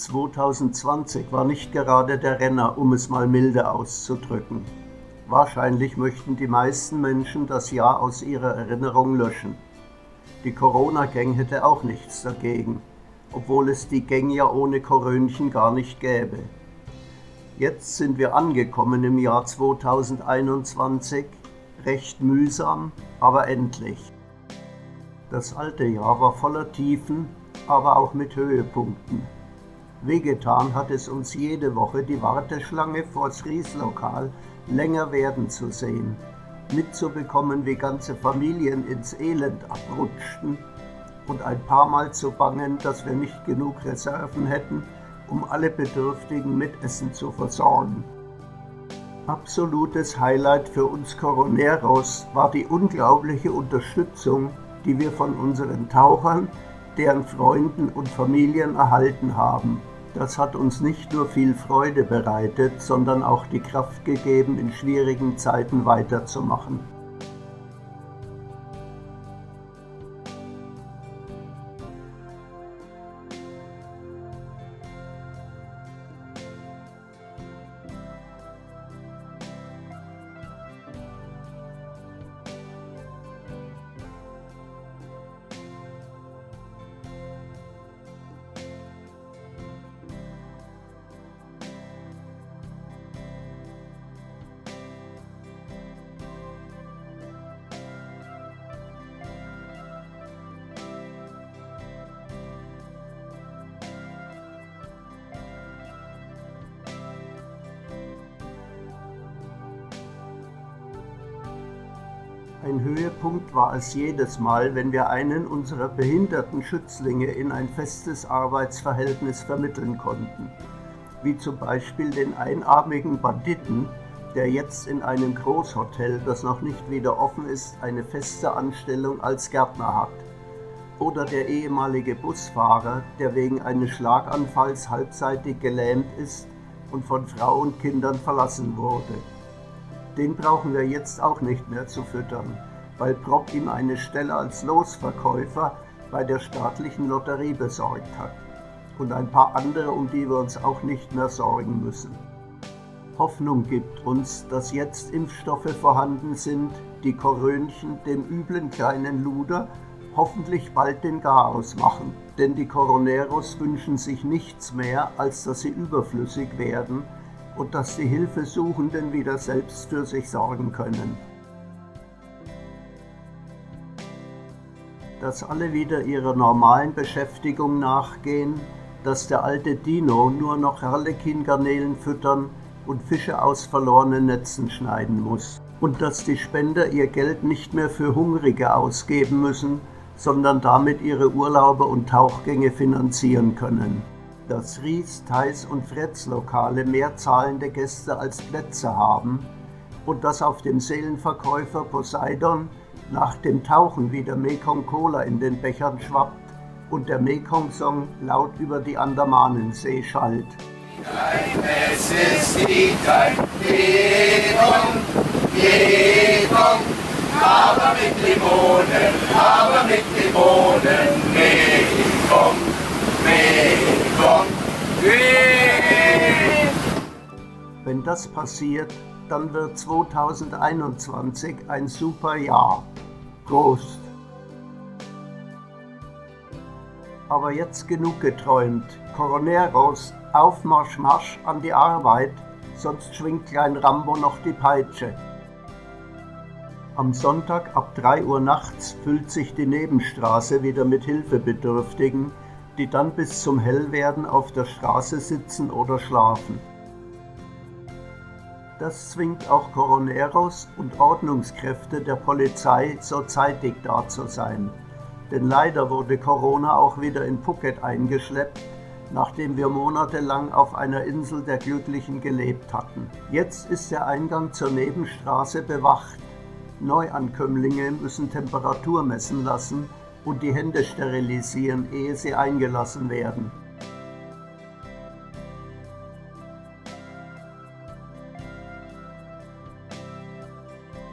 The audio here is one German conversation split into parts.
2020 war nicht gerade der Renner, um es mal milde auszudrücken. Wahrscheinlich möchten die meisten Menschen das Jahr aus ihrer Erinnerung löschen. Die Corona-Gang hätte auch nichts dagegen, obwohl es die Gang ja ohne Korönchen gar nicht gäbe. Jetzt sind wir angekommen im Jahr 2021, recht mühsam, aber endlich. Das alte Jahr war voller Tiefen, aber auch mit Höhepunkten. Wehgetan hat es uns jede Woche, die Warteschlange vors Rieslokal länger werden zu sehen, mitzubekommen, wie ganze Familien ins Elend abrutschten und ein paar Mal zu bangen, dass wir nicht genug Reserven hätten, um alle Bedürftigen mit Essen zu versorgen. Absolutes Highlight für uns Coroneros war die unglaubliche Unterstützung, die wir von unseren Tauchern, deren Freunden und Familien erhalten haben. Das hat uns nicht nur viel Freude bereitet, sondern auch die Kraft gegeben, in schwierigen Zeiten weiterzumachen. Ein Höhepunkt war es jedes Mal, wenn wir einen unserer behinderten Schützlinge in ein festes Arbeitsverhältnis vermitteln konnten, wie zum Beispiel den einarmigen Banditen, der jetzt in einem Großhotel, das noch nicht wieder offen ist, eine feste Anstellung als Gärtner hat, oder der ehemalige Busfahrer, der wegen eines Schlaganfalls halbseitig gelähmt ist und von Frau und Kindern verlassen wurde. Den brauchen wir jetzt auch nicht mehr zu füttern, weil Prop ihm eine Stelle als Losverkäufer bei der staatlichen Lotterie besorgt hat. Und ein paar andere, um die wir uns auch nicht mehr sorgen müssen. Hoffnung gibt uns, dass jetzt Impfstoffe vorhanden sind, die Korönchen, dem üblen kleinen Luder, hoffentlich bald den Garaus machen. Denn die Coroneros wünschen sich nichts mehr, als dass sie überflüssig werden und dass die Hilfesuchenden wieder selbst für sich sorgen können. Dass alle wieder ihrer normalen Beschäftigung nachgehen, dass der alte Dino nur noch Harlekin-Garnelen füttern und Fische aus verlorenen Netzen schneiden muss. Und dass die Spender ihr Geld nicht mehr für Hungrige ausgeben müssen, sondern damit ihre Urlaube und Tauchgänge finanzieren können. Dass Ries, Theis und Fretz Lokale mehr zahlende Gäste als Plätze haben und dass auf dem Seelenverkäufer Poseidon nach dem Tauchen wieder Mekong Cola in den Bechern schwappt und der Mekong-Song laut über die Andamanensee schallt. Es ist kein Mekong, aber mit Limonen, Mekong. Wenn das passiert, dann wird 2021 ein super Jahr. Prost! Aber jetzt genug geträumt. Coroneros, auf Marsch, Marsch an die Arbeit, sonst schwingt Klein Rambo noch die Peitsche. Am Sonntag ab 3 Uhr nachts füllt sich die Nebenstraße wieder mit Hilfebedürftigen, die dann bis zum Hellwerden auf der Straße sitzen oder schlafen. Das zwingt auch Coroneros und Ordnungskräfte der Polizei, so zeitig da zu sein. Denn leider wurde Corona auch wieder in Phuket eingeschleppt, nachdem wir monatelang auf einer Insel der Glücklichen gelebt hatten. Jetzt ist der Eingang zur Nebenstraße bewacht. Neuankömmlinge müssen Temperatur messen lassen und die Hände sterilisieren, ehe sie eingelassen werden.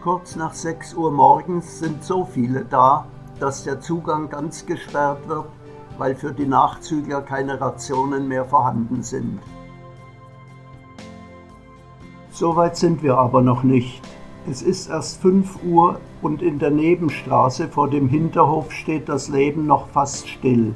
Kurz nach 6 Uhr morgens sind so viele da, dass der Zugang ganz gesperrt wird, weil für die Nachzügler keine Rationen mehr vorhanden sind. Soweit sind wir aber noch nicht. Es ist erst 5 Uhr und in der Nebenstraße vor dem Hinterhof steht das Leben noch fast still.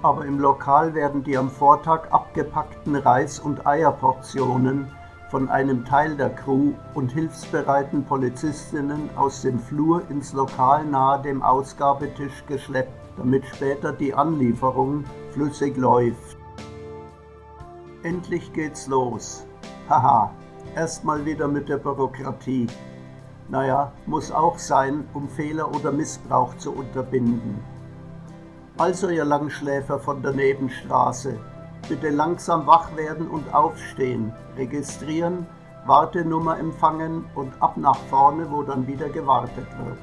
Aber im Lokal werden die am Vortag abgepackten Reis- und Eierportionen von einem Teil der Crew und hilfsbereiten Polizistinnen aus dem Flur ins Lokal nahe dem Ausgabetisch geschleppt, damit später die Anlieferung flüssig läuft. Endlich geht's los. Haha, erstmal wieder mit der Bürokratie. Naja, muss auch sein, um Fehler oder Missbrauch zu unterbinden. Also ihr Langschläfer von der Nebenstraße, bitte langsam wach werden und aufstehen, registrieren, Wartenummer empfangen und ab nach vorne, wo dann wieder gewartet wird.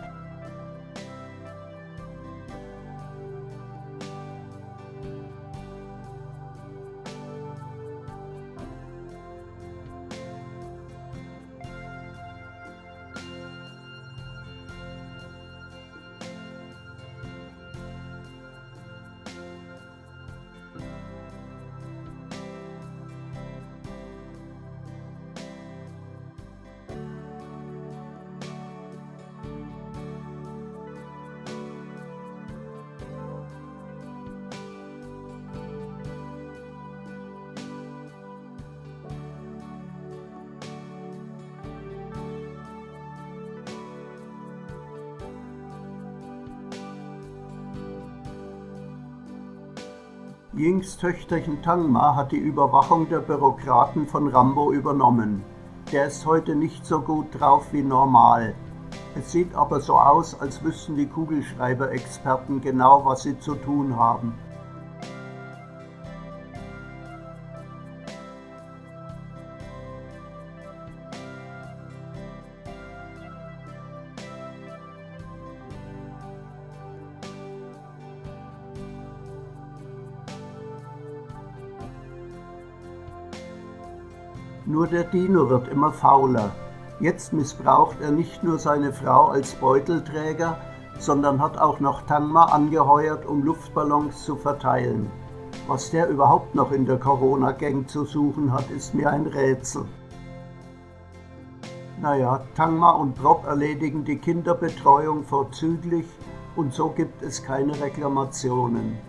Yings Töchterchen Tangma hat die Überwachung der Bürokraten von Rambo übernommen. Der ist heute nicht so gut drauf wie normal. Es sieht aber so aus, als wüssten die Kugelschreiber-Experten genau, was sie zu tun haben. Nur der Dino wird immer fauler. Jetzt missbraucht er nicht nur seine Frau als Beutelträger, sondern hat auch noch Tangma angeheuert, um Luftballons zu verteilen. Was der überhaupt noch in der Corona-Gang zu suchen hat, ist mir ein Rätsel. Naja, Tangma und Rob erledigen die Kinderbetreuung vorzüglich und so gibt es keine Reklamationen.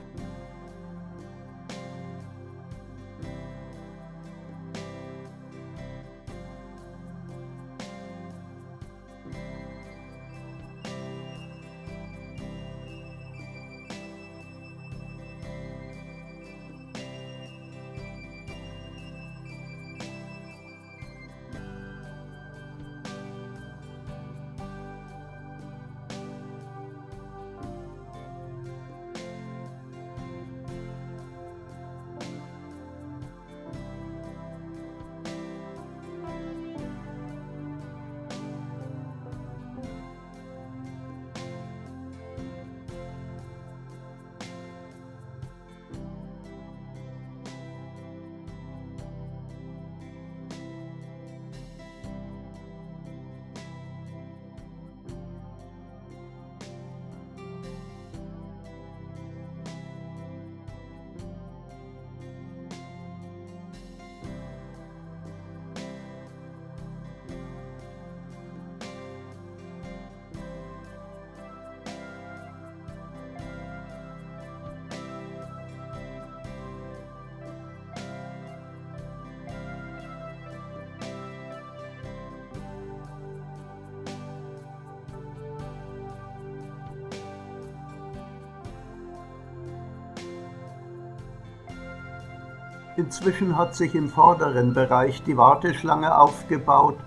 Inzwischen hat sich im vorderen Bereich die Warteschlange aufgebaut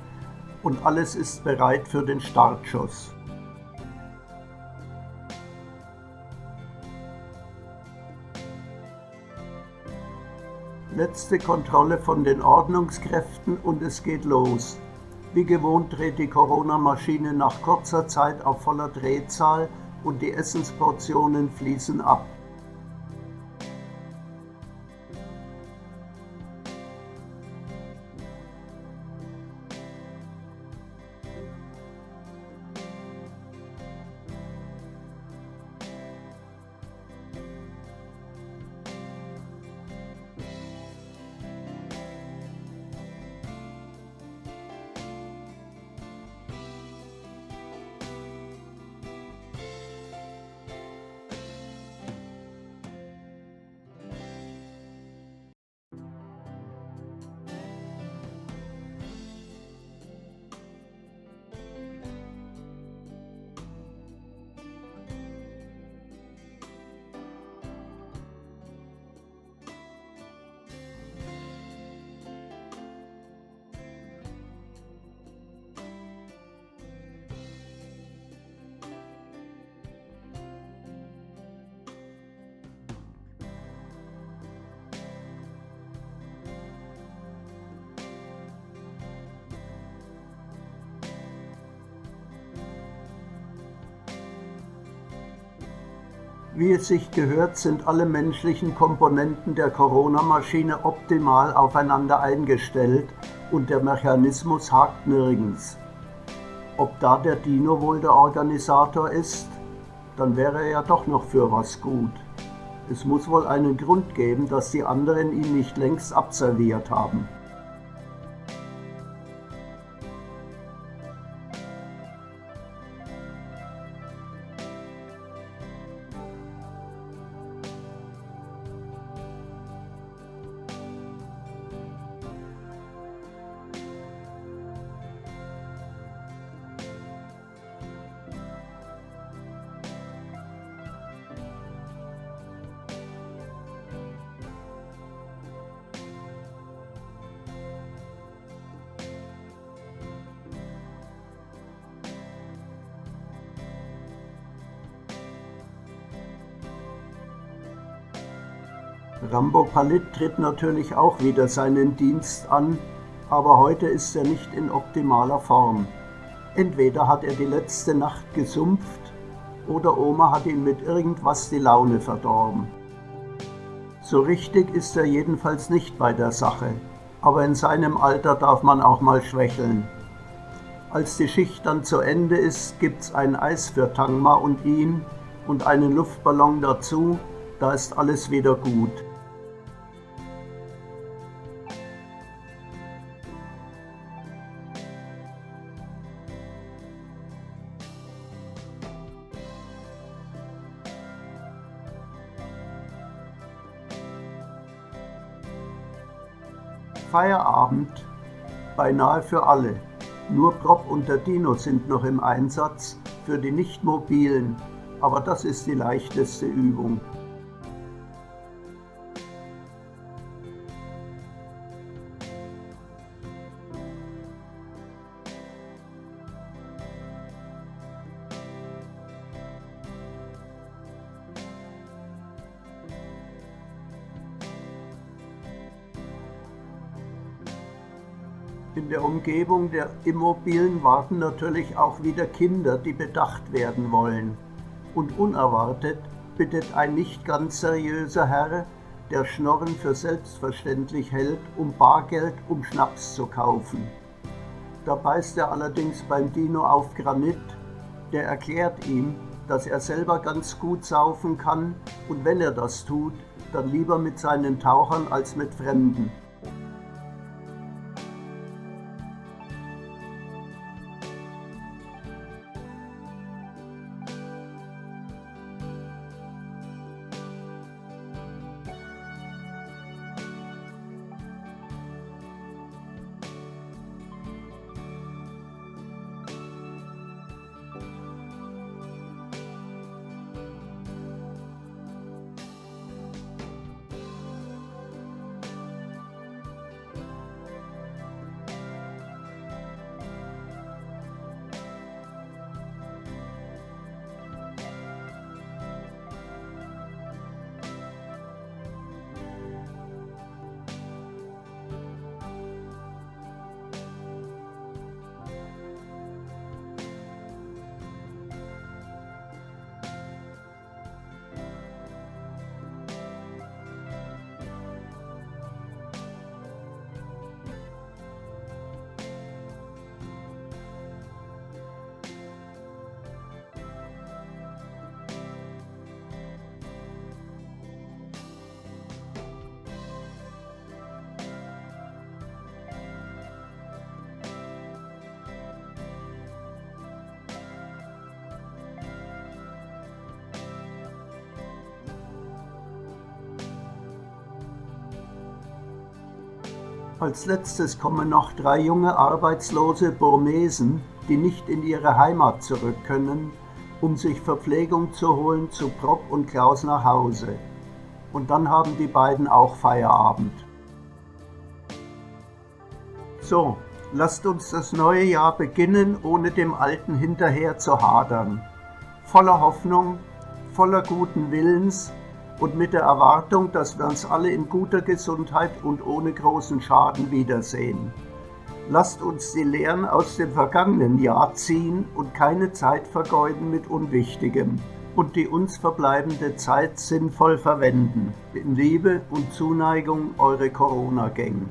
und alles ist bereit für den Startschuss. Letzte Kontrolle von den Ordnungskräften und es geht los. Wie gewohnt dreht die Corona-Maschine nach kurzer Zeit auf voller Drehzahl und die Essensportionen fließen ab. Wie es sich gehört, sind alle menschlichen Komponenten der Corona-Maschine optimal aufeinander eingestellt und der Mechanismus hakt nirgends. Ob da der Dino wohl der Organisator ist? Dann wäre er ja doch noch für was gut. Es muss wohl einen Grund geben, dass die anderen ihn nicht längst abserviert haben. Rambo Palit tritt natürlich auch wieder seinen Dienst an, aber heute ist er nicht in optimaler Form. Entweder hat er die letzte Nacht gesumpft oder Oma hat ihm mit irgendwas die Laune verdorben. So richtig ist er jedenfalls nicht bei der Sache, aber in seinem Alter darf man auch mal schwächeln. Als die Schicht dann zu Ende ist, gibt's ein Eis für Tangma und ihn und einen Luftballon dazu, da ist alles wieder gut. Feierabend, beinahe für alle. Nur Prop und der Dino sind noch im Einsatz, für die Nicht-Mobilen, aber das ist die leichteste Übung. In der Umgebung der Immobilien warten natürlich auch wieder Kinder, die bedacht werden wollen. Und unerwartet bittet ein nicht ganz seriöser Herr, der Schnorren für selbstverständlich hält, um Bargeld, um Schnaps zu kaufen. Da beißt er allerdings beim Dino auf Granit, der erklärt ihm, dass er selber ganz gut saufen kann und wenn er das tut, dann lieber mit seinen Tauchern als mit Fremden. Als letztes kommen noch 3 junge arbeitslose Burmesen, die nicht in ihre Heimat zurück können, um sich Verpflegung zu holen zu Prop und Klaus nach Hause. Und dann haben die beiden auch Feierabend. So, lasst uns das neue Jahr beginnen, ohne dem Alten hinterher zu hadern. Voller Hoffnung, voller guten Willens und mit der Erwartung, dass wir uns alle in guter Gesundheit und ohne großen Schaden wiedersehen. Lasst uns die Lehren aus dem vergangenen Jahr ziehen und keine Zeit vergeuden mit Unwichtigem. und die uns verbleibende Zeit sinnvoll verwenden. In Liebe und Zuneigung, eure Corona-Gang.